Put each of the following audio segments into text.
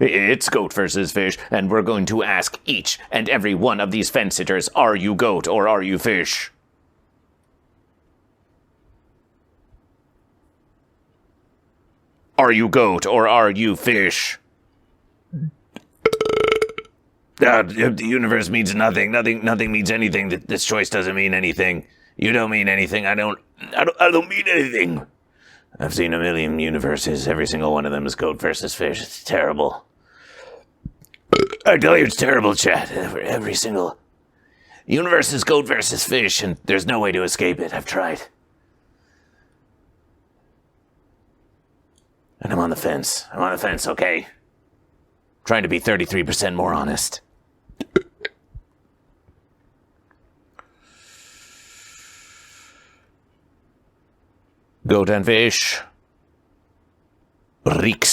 It's goat versus fish, and we're going to ask each and every one of these fence sitters, are you goat or are you fish? Are you goat or are you fish? The universe means nothing. Nothing means anything. This choice doesn't mean anything. You don't mean anything. I don't mean anything. I've seen a million universes. Every single one of them is goat versus fish. It's terrible. I tell you, it's terrible, chat. Every single universe is goat versus fish, and there's no way to escape it. I've tried. And I'm on the fence. Okay? Trying to be 33% more honest. Goat and fish. Enrique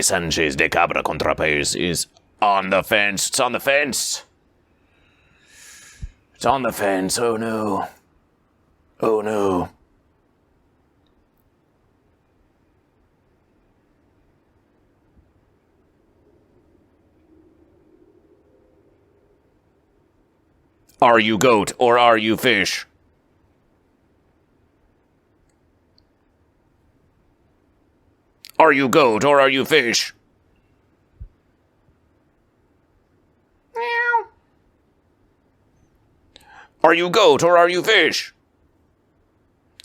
Sanchez de Cabra contra Pez is on the fence. It's on the fence. It's on the fence. Oh no. Oh no. Are you goat or are you fish? Are you goat or are you fish? Meow. Are you goat or are you fish?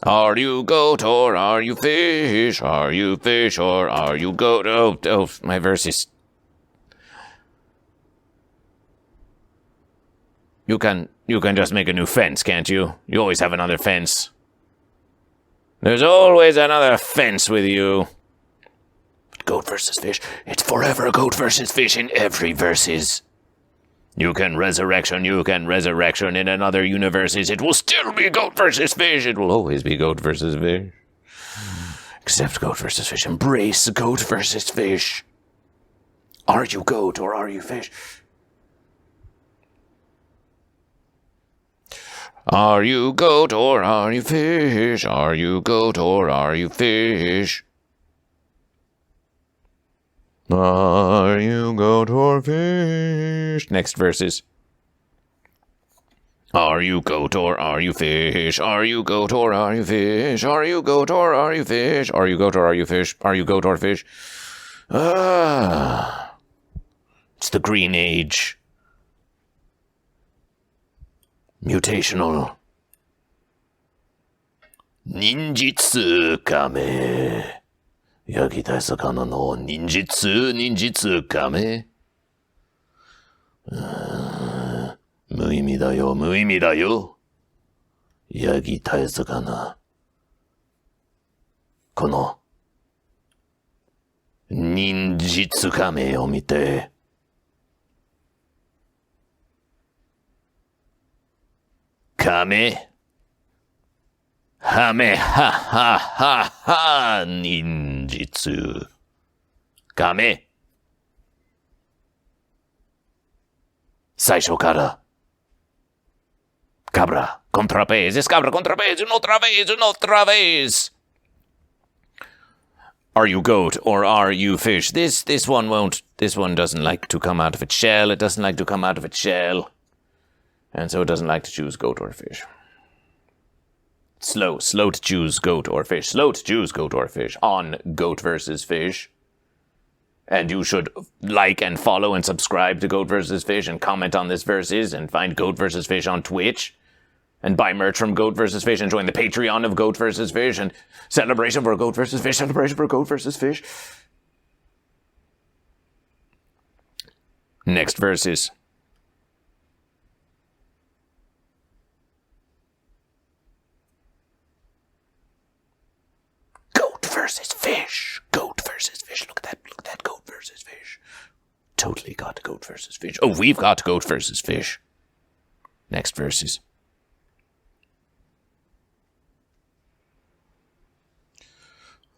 Are you goat or are you fish? Are you fish or are you goat? Oh, my verse is... You can just make a new fence, can't you? You always have another fence. There's always another fence with you. But goat versus fish, it's forever goat versus fish in every verses. You can resurrection in another universes. It will still be goat versus fish. It will always be goat versus fish. Except goat versus fish. Embrace goat versus fish. Are you goat or are you fish? Are you goat or are you fish? Are you goat or are you fish? Are you goat or fish? Next verses. Are you goat or are you fish? Are you goat or are you fish? Are you goat or are you fish? Are you goat or are you fish? Are you goat or fish? It's the green age. Mutational. Ninjitsu kame. Yakitai sakana no ninjitsu kame. Muimi da yo. Yakitai sakana. Kono ninjitsu kame o mite. Kame. Hame ha ha ha ha ninjitsu. Kame. 最初から Cabra contra pez. Es cabra contra pez. Otra vez. Are you goat or are you fish? This one won't. This one doesn't like to come out of its shell. It doesn't like to come out of its shell. And so it doesn't like to choose goat or fish. Slow to choose goat or fish. Slow to choose goat or fish on Goat versus Fish. And you should like and follow and subscribe to Goat versus Fish and comment on this versus and find Goat versus Fish on Twitch. And buy merch from Goat versus Fish and join the Patreon of Goat versus Fish and celebration for Goat versus Fish. Celebration for Goat versus Fish. Next versus. Versus fish. Goat versus fish. Look at that goat versus fish. Totally got goat versus fish. Oh, we've got goat versus fish. Next verses.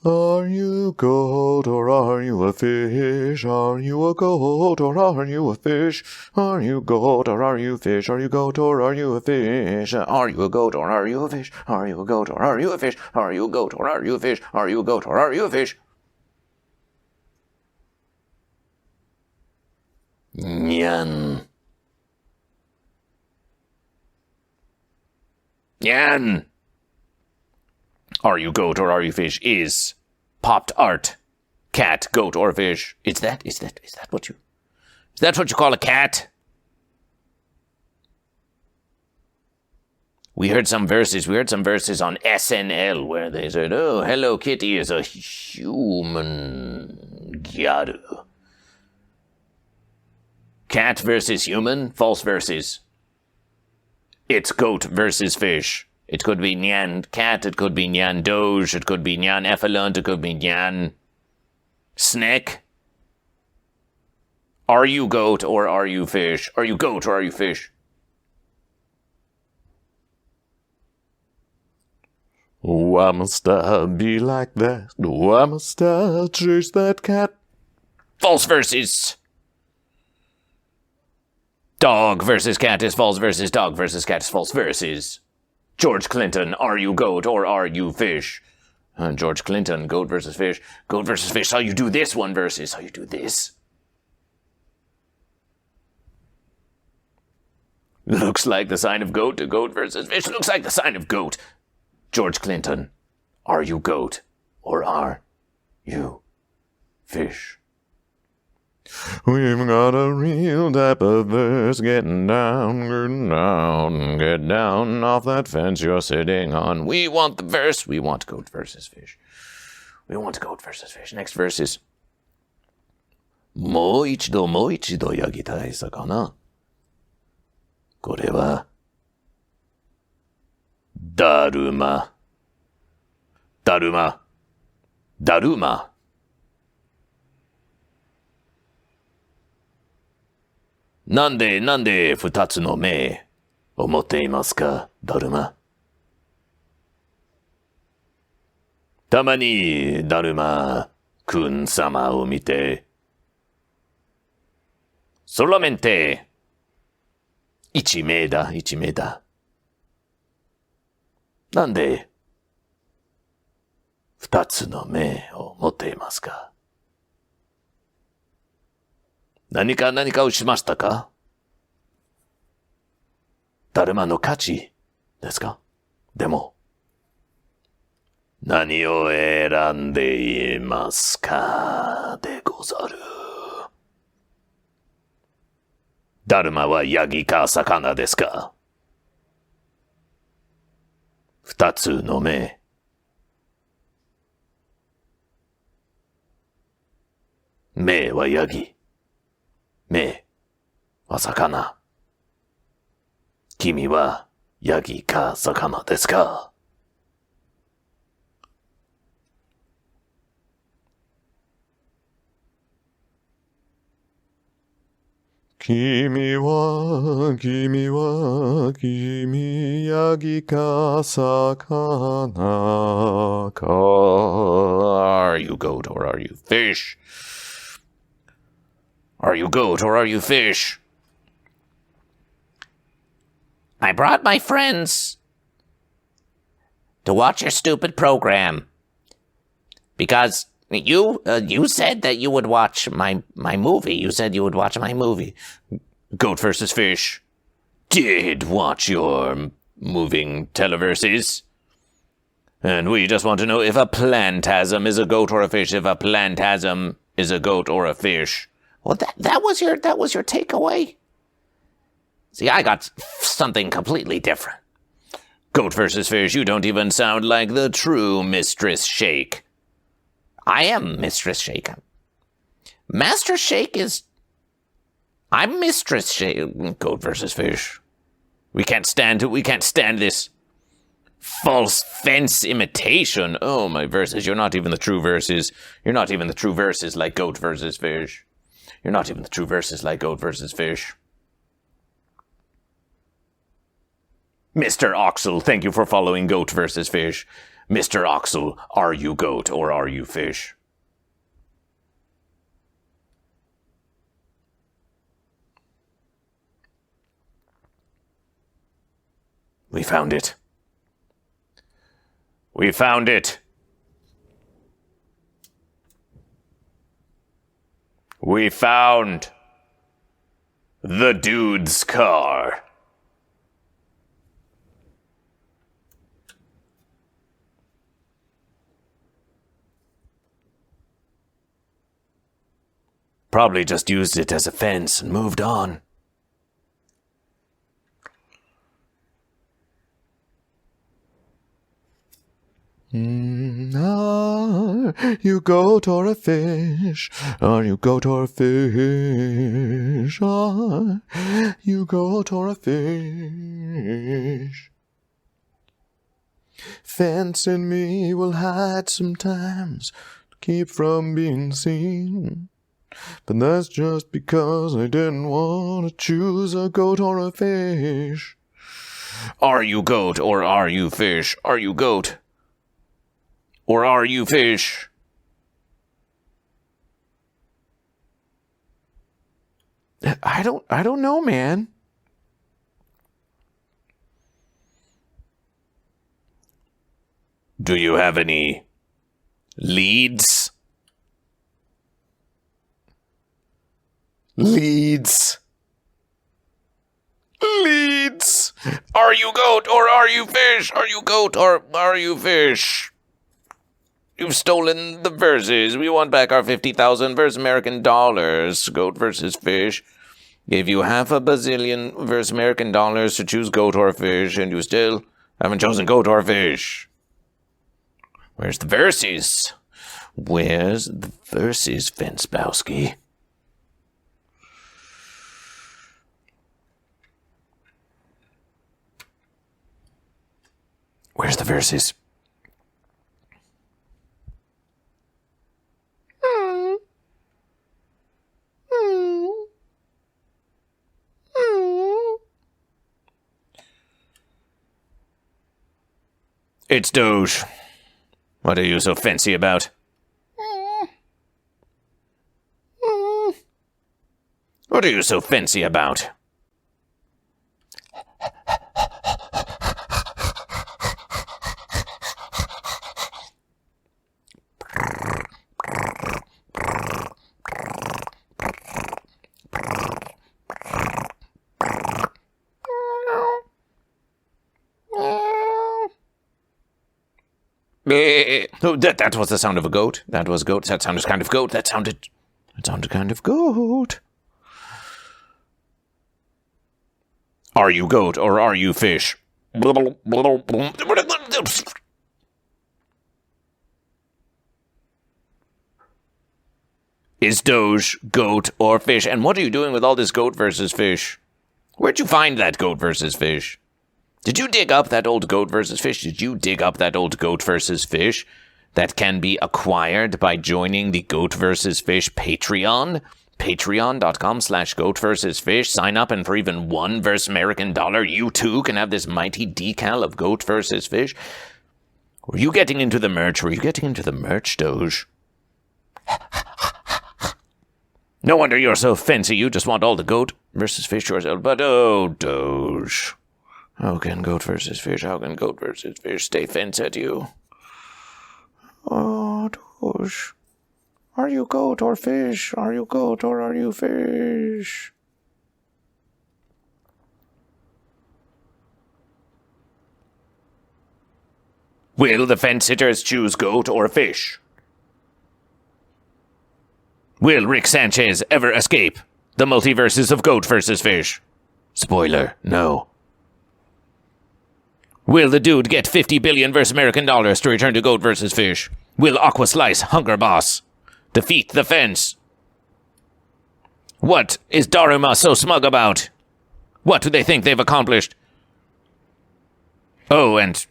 Are you a goat or are you a fish? Are you a goat or are you a fish? Are you goat or are you fish? Are you goat or are you a fish? Are you a goat or are you a fish? Are you a goat or are you a fish? Are you a goat or are you a fish? Are you a goat or are you a fish? Nyan. Nyan. Are you goat or are you fish? Is popped art. Cat, goat, or fish? Is that what you call a cat? We heard some verses on SNL where they said, "Oh, Hello Kitty is a human gyaru." Cat versus human, false verses. It's goat versus fish. It could be Nyan cat, it could be Nyan doge, it could be Nyan effluent, it could be Nyan snake. Are you goat or are you fish? Are you goat or are you fish? Why must I be like that? Why must I chase that cat? False verses. Dog versus cat is false versus dog versus cat is false versus. George Clinton, are you goat or are you fish? George Clinton, goat versus fish. Goat versus fish, how you do this one versus how you do this. Looks like the sign of goat to goat versus fish. Looks like the sign of goat. George Clinton, are you goat or are you fish? We've got a real type of verse. Get down off that fence you're sitting on. We want the verse. We want goat versus fish. We want goat versus fish. Next verse is もう一度焼きたい魚。これはだるま。だるま。だるま。なんで二つの目を持っていますか、だるま。たまにだるまくん様を見て、solamente一名だ。なんで二つの目を持っていますか。何かをしましたか。だるまの勝ちですか。でも何を選んでいますかでござる。だるまはヤギか魚ですか。二つの目。目はヤギ。目は魚。君はヤギか魚ですか。君ヤギか魚か。 Are you goat or are you fish? Are you goat or are you fish? I brought my friends to watch your stupid program because you said that you would watch my movie. You said you would watch my movie. Goat versus fish. Did watch your moving televerses. And we just want to know if a plantasm is a goat or a fish. If a plantasm is a goat or a fish. Well, that was your takeaway. See, I got something completely different. Goat versus fish, you don't even sound like the true Mistress Shake. I am Mistress Shake. Master Shake is... I'm Mistress Shake. Goat versus fish. We can't stand this false fence imitation. Oh, my verses, you're not even the true verses. You're not even the true verses like goat versus fish. You're not even the true verses like goat versus fish. Mr. Oxel, thank you for following Goat versus Fish. Mr. Oxel, are you goat or are you fish? We found it. We found it. We found The dude's car. Probably just used it as a fence and moved on. Are you goat or a fish? Are you goat or a fish? Are you goat or a fish? Fence and me will hide sometimes to keep from being seen. But that's just because I didn't want to choose a goat or a fish. Are you goat or are you fish? Are you goat? Or are you fish? I don't know, man. Do you have any leads? Leads. Are you goat or are you fish? Are you goat or are you fish? You've stolen the verses. We want back our 50,000 verse American dollars. Goat versus fish. Gave you half a bazillion verse American dollars to choose goat or fish, and you still haven't chosen goat or fish. Where's the verses? Where's the verses, Fensbowski? Where's the verses? It's Doge. What are you so fancy about? What are you so fancy about? Oh, that was the sound of a goat. That was goat. That sounded kind of goat. That sounded kind of goat. Are you goat or are you fish? Is Doge goat or fish? And what are you doing with all this goat versus fish? Where'd you find that goat versus fish? Did you dig up that old goat versus fish? Did you dig up that old goat versus fish that can be acquired by joining the Goat vs. Fish Patreon? Patreon.com/GoatVsFish. Sign up, and for even one verse American dollar, you too can have this mighty decal of Goat vs. Fish. Were you getting into the merch? Were you getting into the merch, Doge? No wonder you're so fancy. You just want all the Goat versus Fish yourself. But oh, Doge. How can Goat versus Fish? How can Goat versus Fish stay fence at you? Oh, Doge. Are you goat or fish? Are you goat or are you fish? Will the fence sitters choose goat or fish? Will Rick Sanchez ever escape the multiverses of Goat versus Fish? Spoiler, no. Will the dude get 50 billion versus American dollars to return to Goat versus Fish? Will Aqua Slice Hunger Boss defeat the fence? What is Daruma so smug about? What do they think they've accomplished? Oh, and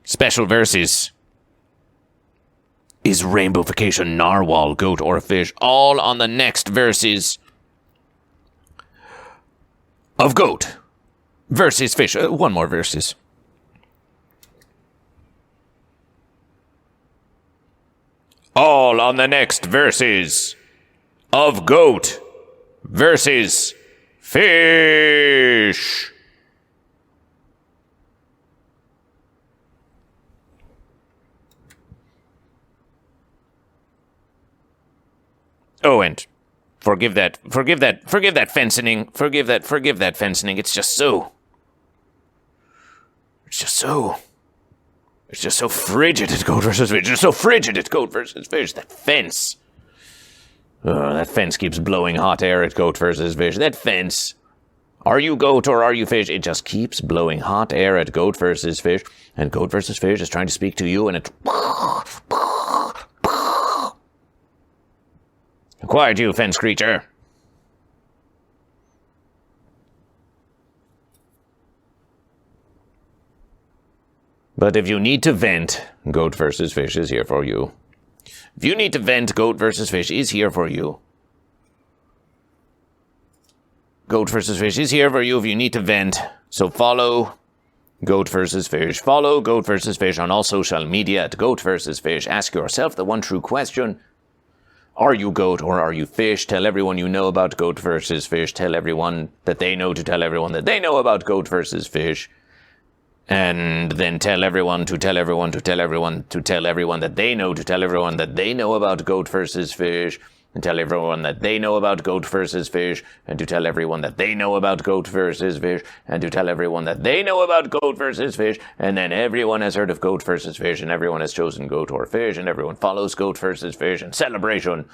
special verses. Is Rainbowification Narwhal goat or fish? All on the next verses of Goat versus Fish. One more verses. All on the next verses of Goat versus Fish. Oh, and Forgive that fencing. Forgive that fencing. It's just so frigid at Goat versus Fish. It's just so frigid at Goat versus Fish. That fence. That fence keeps blowing hot air at Goat versus Fish. That fence. Are you goat or are you fish? It just keeps blowing hot air at Goat versus Fish. And Goat versus Fish is trying to speak to you and it... Quiet, you fence creature. But if you need to vent, Goat versus Fish is here for you. If you need to vent, Goat versus Fish is here for you. Goat versus Fish is here for you if you need to vent. So follow Goat versus Fish. Follow Goat versus Fish on all social media at Goat versus Fish. Ask yourself the one true question. Are you goat or are you fish? Tell everyone you know about Goat versus Fish. Tell everyone that they know to tell everyone that they know about Goat versus Fish. And then tell everyone to tell everyone to tell everyone to tell everyone that they know to tell everyone that they know about Goat versus Fish. And tell everyone that they know about Goat versus Fish. And to tell everyone that they know about Goat versus Fish. And to tell everyone that they know about Goat versus Fish. And then everyone has heard of Goat versus Fish. And everyone has chosen Goat or Fish. And everyone follows Goat versus Fish. And celebration.